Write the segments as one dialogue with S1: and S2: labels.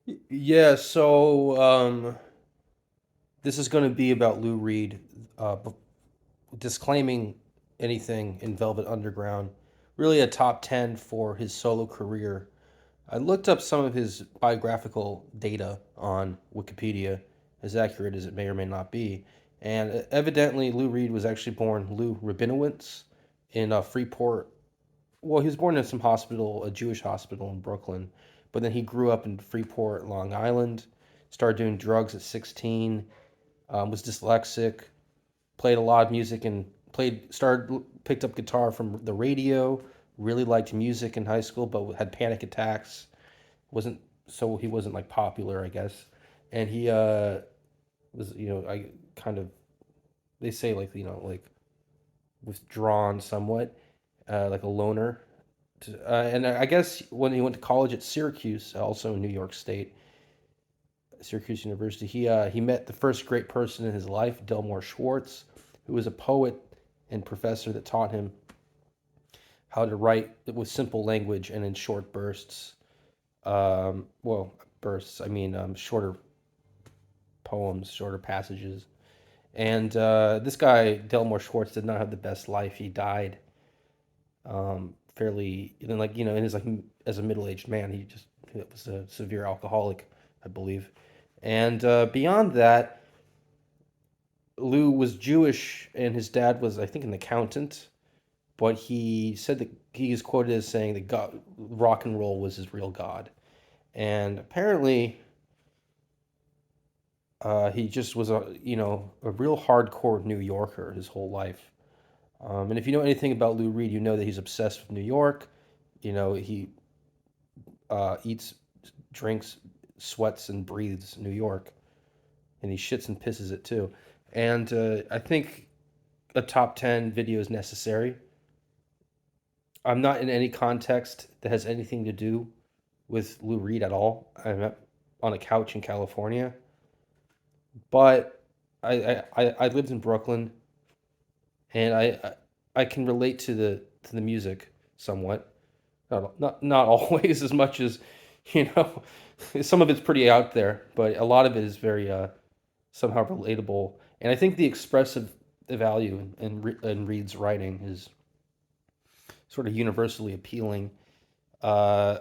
S1: Yeah, so this is going to be about Lou Reed, disclaiming anything in Velvet Underground. Really a top 10 for his solo career. I looked up some of his biographical data on Wikipedia, as accurate as it may or may not be. And evidently, Lou Reed was actually born Lou Rabinowitz in Freeport. Well, he was born in some hospital, a Jewish hospital in Brooklyn, but then he grew up in Freeport, Long Island, started doing drugs at 16, was dyslexic, played a lot of music and picked up guitar from the radio, really liked music in high school, but had panic attacks. Wasn't so he wasn't like popular, I guess. And he was, I kind of they say like, like withdrawn somewhat, like a loner. And I guess when he went to college at Syracuse, also in New York State, Syracuse University, he met the first great person in his life, Delmore Schwartz, who was a poet and professor that taught him how to write with simple language and in short bursts. Well, bursts, I mean, shorter poems, shorter passages. And this guy, Delmore Schwartz, did not have the best life. He died fairly, and then like in his like as a middle-aged man, he was a severe alcoholic, I believe. And beyond that, Lou was Jewish, and his dad was, I think, an accountant. But he said that he is quoted as saying that God, rock and roll was his real God. And apparently, he just was a real hardcore New Yorker his whole life. And if you know anything about Lou Reed, you know that he's obsessed with New York. He eats, drinks, sweats, and breathes New York, and he shits and pisses it too. And I think a top 10 video is necessary. I'm not in any context that has anything to do with Lou Reed at all. I'm on a couch in California, but I lived in Brooklyn, and I can relate to the music somewhat. Not always as much as you know. Some of it's pretty out there, but a lot of it is very somehow relatable. And I think the expressive value in Reed's writing is sort of universally appealing. Uh,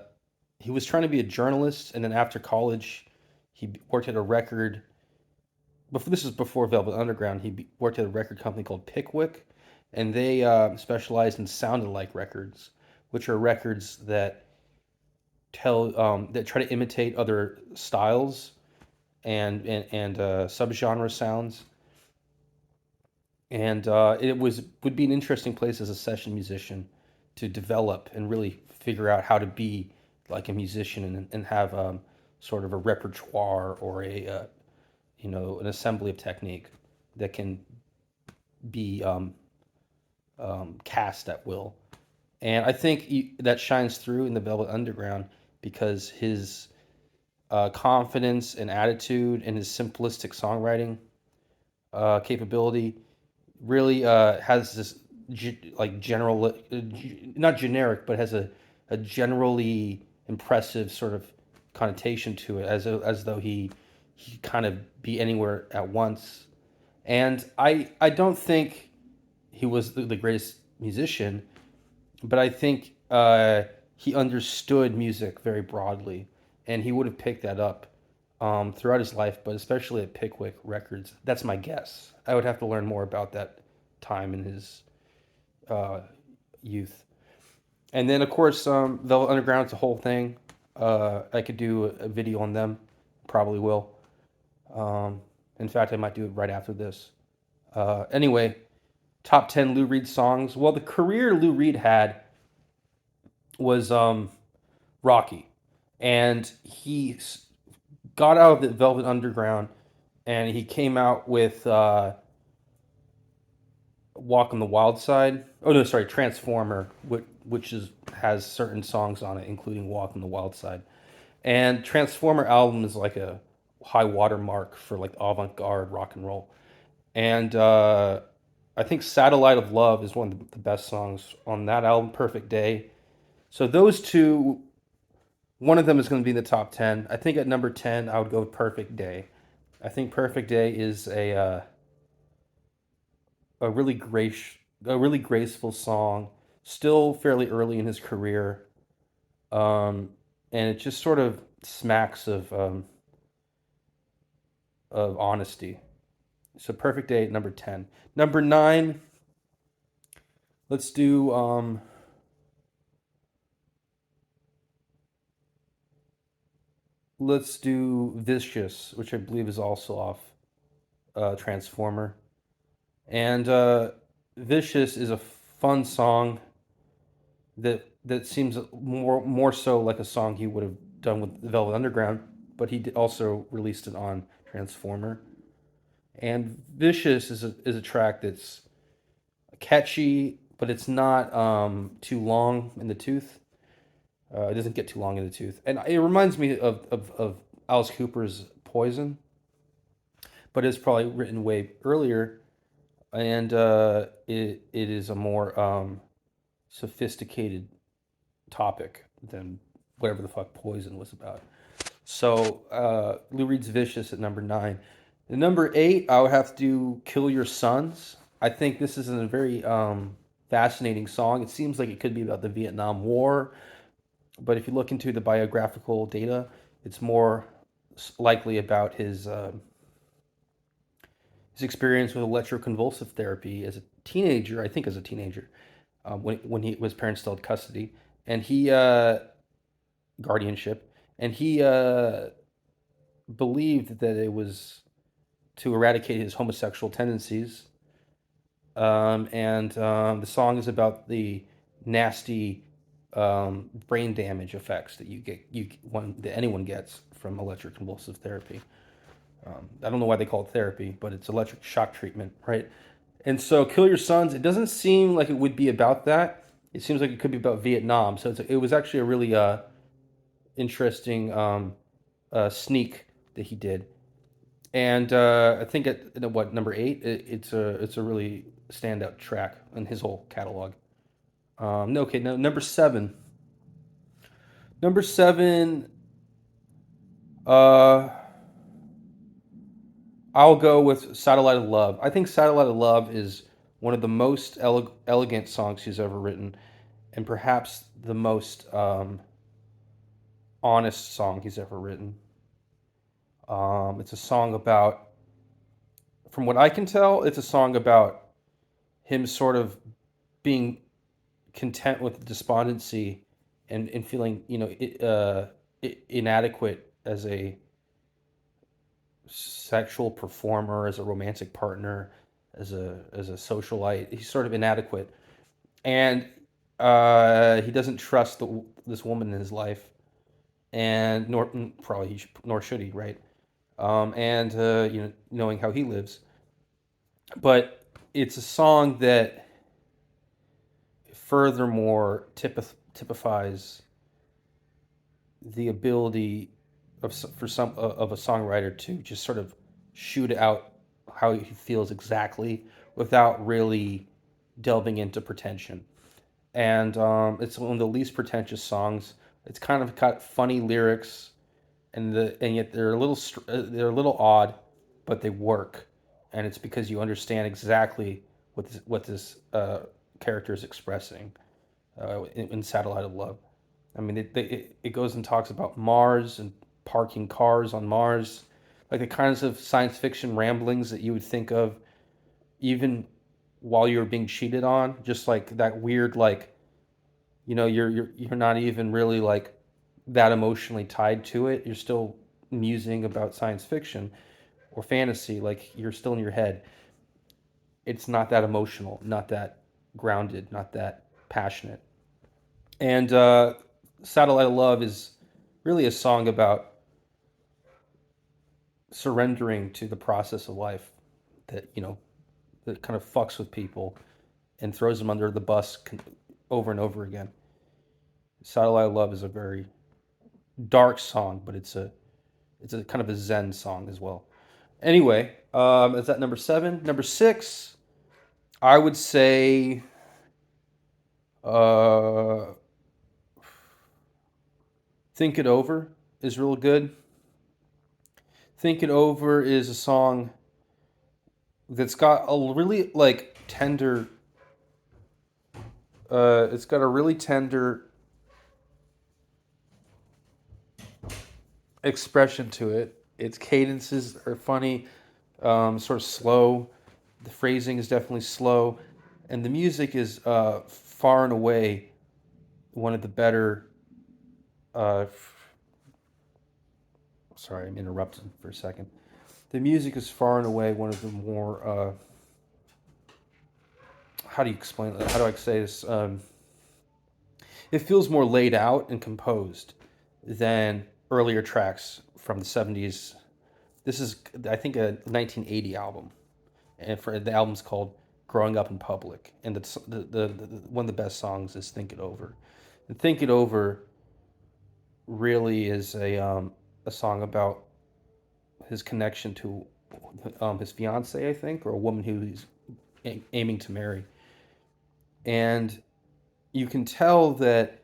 S1: he was trying to be a journalist, and then after college, he worked at a record. Before this is before Velvet Underground, worked at a record company called Pickwick, and they specialized in sound alike records, which are records that try to imitate other styles and subgenre sounds. And it would be an interesting place as a session musician to develop and really figure out how to be like a musician and have sort of a repertoire or an assembly of technique that can be cast at will. And I think that shines through in the Velvet Underground because his confidence and attitude and his simplistic songwriting capability really has this like general, not generic, but has a generally impressive sort of connotation to it, as though he kind of be anywhere at once. And I don't think he was the greatest musician, but I think he understood music very broadly, and he would have picked that up throughout his life, but especially at Pickwick Records. That's my guess. I would have to learn more about that time in his uh, youth. And then, of course, Velvet Underground's a whole thing. I could do a video on them, probably will. Um, in fact, I might do it right after this. Anyway, top 10 Lou Reed songs. Well, the career Lou Reed had was rocky. And he got out of the Velvet Underground and he came out with Walk on the Wild Side. Oh no, sorry, Transformer, which has certain songs on it, including Walk on the Wild Side. And Transformer album is like a high watermark for like avant-garde rock and roll. And I think Satellite of Love is one of the best songs on that album. Perfect Day. So those two one of them is going to be in the top 10. I think at number 10, I would go with Perfect Day. I think Perfect Day is a really a really graceful song, still fairly early in his career, um, and it just sort of smacks of honesty. So Perfect Day at number 10. Number 9, let's do Vicious, which I believe is also off Transformer. And Vicious is a fun song that seems more so like a song he would have done with Velvet Underground, but he also released it on Transformer. And Vicious is a track that's catchy, but it's not too long in the tooth. It doesn't get too long in the tooth, and it reminds me of Alice Cooper's Poison, but it's probably written way earlier, and it is a more sophisticated topic than whatever the fuck Poison was about. So Lou Reed's Vicious at number 9. At number 8, I would have to do Kill Your Sons. I think this is a very fascinating song. It seems like it could be about the Vietnam War, but if you look into the biographical data, it's more likely about his experience with electroconvulsive therapy as a teenager. I think as a teenager, when his parents still had custody, and he guardianship, and he believed that it was to eradicate his homosexual tendencies. And the song is about the nasty brain damage effects that that anyone gets from electroconvulsive therapy. I don't know why they call it therapy, but it's electric shock treatment, right? And so, Kill Your Sons. It doesn't seem like it would be about that. It seems like it could be about Vietnam. So it was actually a really interesting sneak that he did. And I think at what number 8, it's a really standout track in his whole catalog. No, okay, no, number 7. Number 7, uh, I'll go with Satellite of Love. I think Satellite of Love is one of the most elegant songs he's ever written, and perhaps the most honest song he's ever written. It's a song about, from what I can tell, it's a song about him sort of being content with despondency and feeling, inadequate as a sexual performer, as a romantic partner, as a socialite. He's sort of inadequate, and he doesn't trust this woman in his life, and probably nor should he, right? And knowing how he lives, but it's a song that furthermore typifies the ability for some of a songwriter to just sort of shoot out how he feels exactly without really delving into pretension. And it's one of the least pretentious songs. It's kind of got funny lyrics, and yet they're a little odd, but they work. And it's because you understand exactly what this character is expressing in Satellite of Love. I mean, it goes and talks about Mars and parking cars on Mars, like the kinds of science fiction ramblings that you would think of even while you're being cheated on. Just like that weird, like, you're not even really like that emotionally tied to it. You're still musing about science fiction or fantasy, like you're still in your head. It's not that emotional, not that grounded, not that passionate. And Satellite of Love is really a song about surrendering to the process of life that, that kind of fucks with people and throws them under the bus over and over again. Satellite of Love is a very dark song, but it's a kind of a Zen song as well. Anyway, is that number 7? Number 6, I would say uh, Think It Over is real good. Think It Over is a song that's got a really like tender. It's got a really tender expression to it. Its cadences are funny, sort of slow. The phrasing is definitely slow, and the music is far and away one of the better. Uh, Sorry, I'm interrupted for a second. The music is far and away one of the more. How do you explain that? How do I say this? It feels more laid out and composed than earlier tracks from the 70s. This is, I think, a 1980 album, and for the album's called "Growing Up in Public," and the one of the best songs is "Think It Over." And "Think It Over" really is a song about his connection to his fiance, I think, or a woman who he's aiming to marry, and you can tell that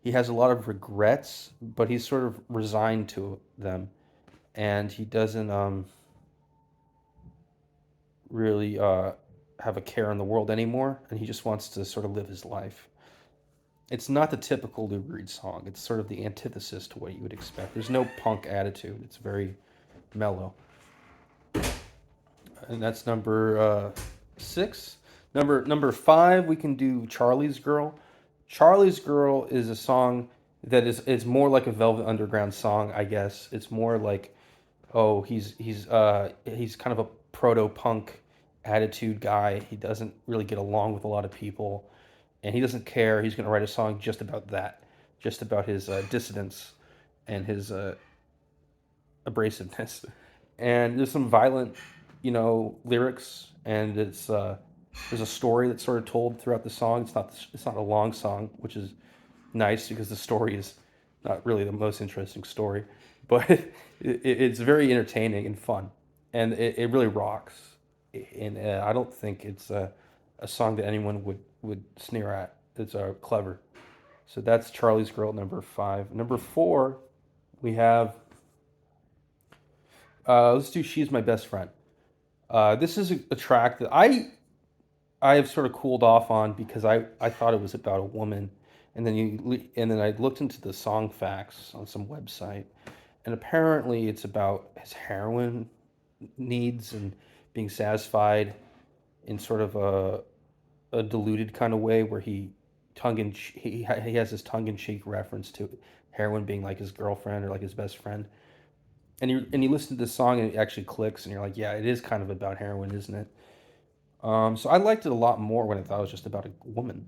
S1: he has a lot of regrets, but he's sort of resigned to them, and he doesn't really have a care in the world anymore, and he just wants to sort of live his life. It's not the typical Lou Reed song. It's sort of the antithesis to what you would expect. There's no punk attitude. It's very mellow, and that's number six. Number five, we can do Charlie's Girl. Charlie's Girl is a song that is more like a Velvet Underground song, I guess. It's more like, oh, he's kind of a proto punk attitude guy. He doesn't really get along with a lot of people, and he doesn't care. He's going to write a song just about that, just about his dissidence and his abrasiveness. And there's some violent, lyrics, and there's a story that's sort of told throughout the song. It's not a long song, which is nice because the story is not really the most interesting story, but it's very entertaining and fun, and it really rocks. And I don't think it's a song that anyone would sneer at. It's clever. So that's Charlie's Girl, number five. Number four, we have let's do She's My Best Friend. This is a track that I have sort of cooled off on because I thought it was about a woman, and then I looked into the song facts on some website, and apparently it's about his heroin needs and being satisfied in sort of a diluted kind of way where he has this tongue in cheek reference to heroin being like his girlfriend or like his best friend, and you listen to this song and it actually clicks, and you're like, yeah, it is kind of about heroin, isn't it? So I liked it a lot more when I thought it was just about a woman.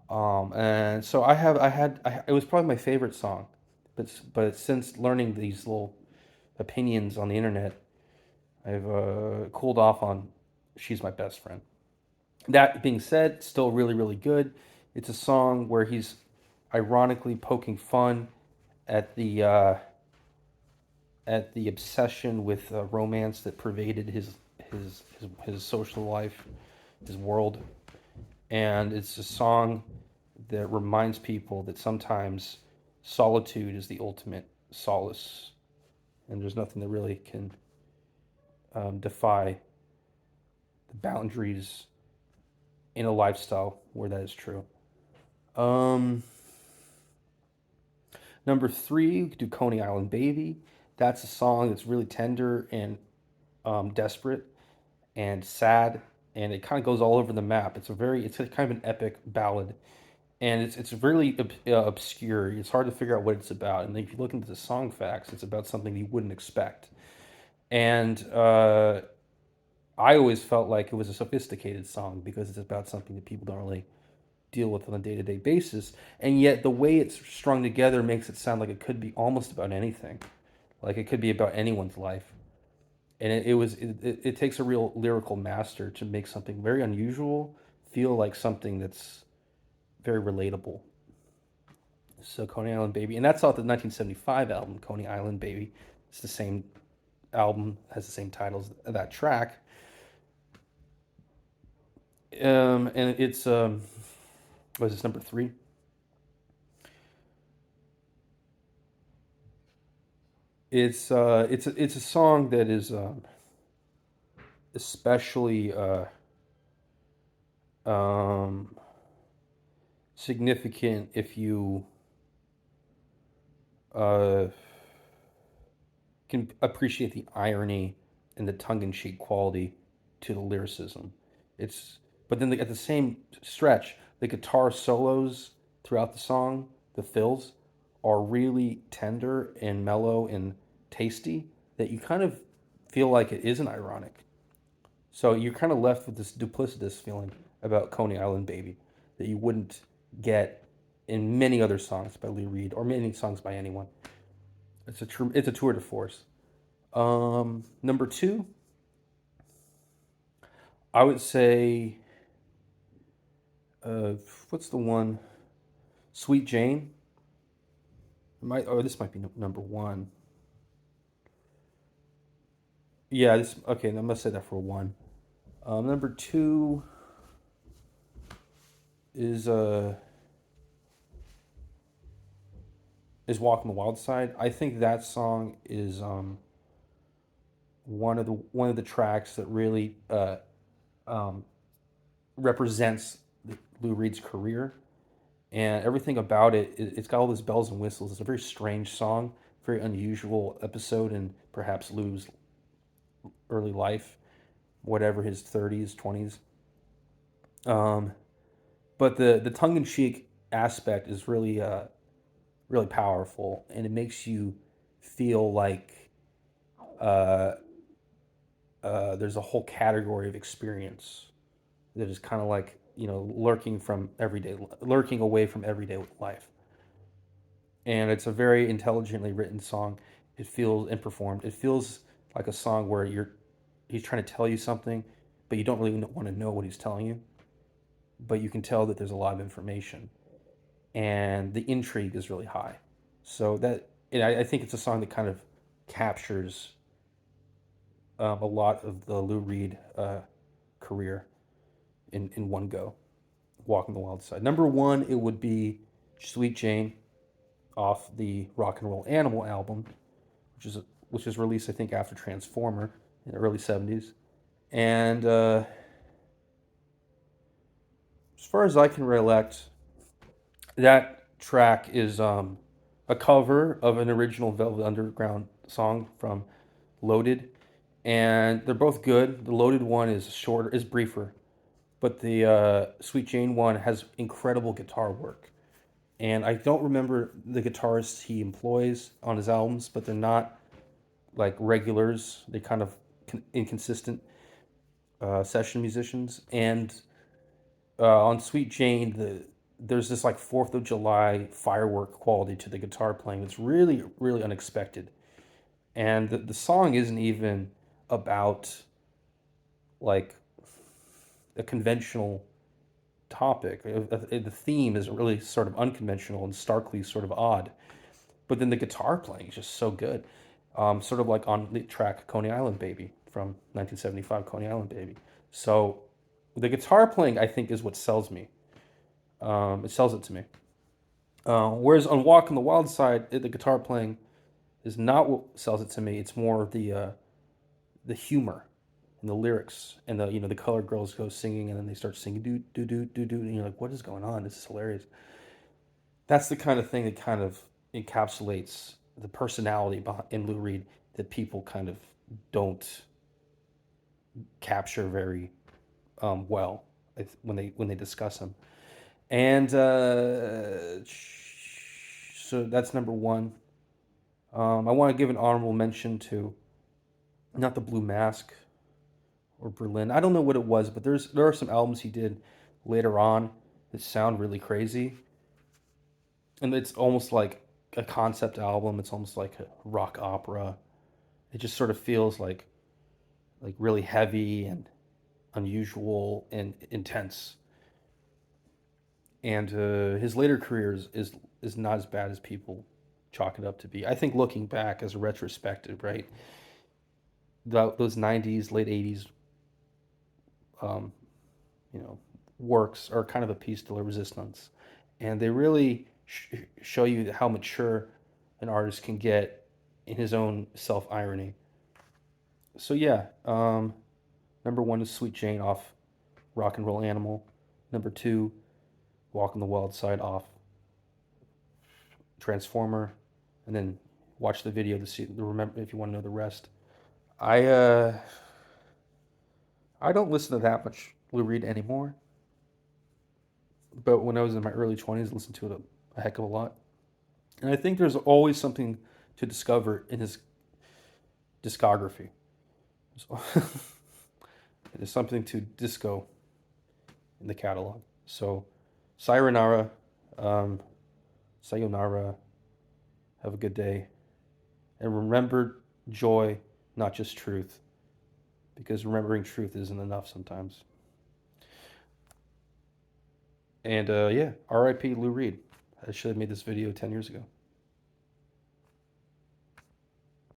S1: And so it was probably my favorite song, but since learning these little opinions on the internet, I've cooled off on "She's My Best Friend." That being said, still really really good. It's a song where he's ironically poking fun at the obsession with romance that pervaded his social life, his world, and it's a song that reminds people that sometimes solitude is the ultimate solace, and there's nothing that really can defy the boundaries in a lifestyle where that is true. Um, Number three, we could do Coney Island Baby. That's a song that's really tender and desperate and sad, and it kind of goes all over the map. It's a kind of an epic ballad, and it's really obscure. It's hard to figure out what it's about. And if you look into the song facts, it's about something you wouldn't expect. And I always felt like it was a sophisticated song because it's about something that people don't really deal with on a day to day basis. And yet, the way it's strung together makes it sound like it could be almost about anything, like it could be about anyone's life. And it takes a real lyrical master to make something very unusual feel like something that's very relatable. So Coney Island Baby, and that's off the 1975 album Coney Island Baby. It's the same album, has the same titles as that track. And it's what is this, number three? It's a song that is especially um, significant if you uh, can appreciate the irony and the tongue-in-cheek quality to the lyricism. It's but then at the same stretch, the guitar solos throughout the song, the fills, are really tender and mellow and tasty that you kind of feel like it isn't ironic. So you're kind of left with this duplicitous feeling about Coney Island Baby that you wouldn't get in many other songs by Lou Reed or many songs by anyone. It's a tour de force. Number two, I would say, uh, what's the one? Sweet Jane. This might be number one. Yeah, this okay. I'm gonna say that for one. Number two is uh is Walk on the Wild Side. I think that song is one of the tracks that really um, represents Lou Reed's career and everything about it. It's got all these bells and whistles. It's a very strange song, very unusual episode in perhaps Lou's early life, whatever his 30s, 20s. Um, but the tongue in cheek aspect is really powerful, and it makes you feel like uh, there's a whole category of experience that is kind of like lurking away from everyday life. And it's a very intelligently written song. It feels and performed. It feels like a song where he's trying to tell you something, but you don't really want to know what he's telling you. But you can tell that there's a lot of information, and the intrigue is really high. So I think it's a song that kind of captures a lot of the Lou Reed career in one go. Walking the Wild Side. Number one, it would be Sweet Jane off the Rock and Roll Animal album, which is released I think after Transformer in the early '70s. And as far as I can recollect, that track is a cover of an original Velvet Underground song from Loaded, and they're both good. The Loaded one is briefer, but the Sweet Jane one has incredible guitar work. And I don't remember the guitarists he employs on his albums, but they're not like regulars. They kind of inconsistent session musicians. And on Sweet Jane, there's this like Fourth of July firework quality to the guitar playing. It's really unexpected. And the song isn't even about like a conventional topic. The theme is really sort of unconventional and starkly sort of odd. But then the guitar playing is just so good. Sort of like on the track Coney Island Baby from 1975, Coney Island Baby. So the guitar playing, I think, is what sells me. It sells it to me. Whereas on Walk on the Wild Side, the guitar playing is not what sells it to me. It's more the humor and the lyrics and the colored girls go singing and then they start singing do do do do do and you're like, what is going on? This is hilarious. That's the kind of thing that kind of encapsulates the personality in Lou Reed that people kind of don't capture very well when they discuss him. And so that's number one. I want to give an honorable mention to not the Blue Mask or Berlin. I don't know what it was, but there are some albums he did later on that sound really crazy, and it's almost like a concept album. It's almost like a rock opera. It just sort of feels like really heavy and unusual and intense. And his later career is not as bad as people chalk it up to be. I think looking back as a retrospective, right? Those '90s, late '80s, um, you know, works are kind of a piece de la resistance, and they really show you how mature an artist can get in his own self irony. So yeah, number one is Sweet Jane off Rock and Roll Animal. Number two, Walk on the Wild Side off Transformer, and then watch the video to see the remember if you want to know the rest. I uh I don't listen to that much Lou Reed anymore, but when I was in my early 20s, I listened to it a heck of a lot. And I think there's always something to discover in his discography. So there's something to disco in the catalog. So, Sayonara, um, Sayonara, have a good day. And remember joy, not just truth, because remembering truth isn't enough sometimes. And yeah, RIP Lou Reed. I should have made this video 10 years ago.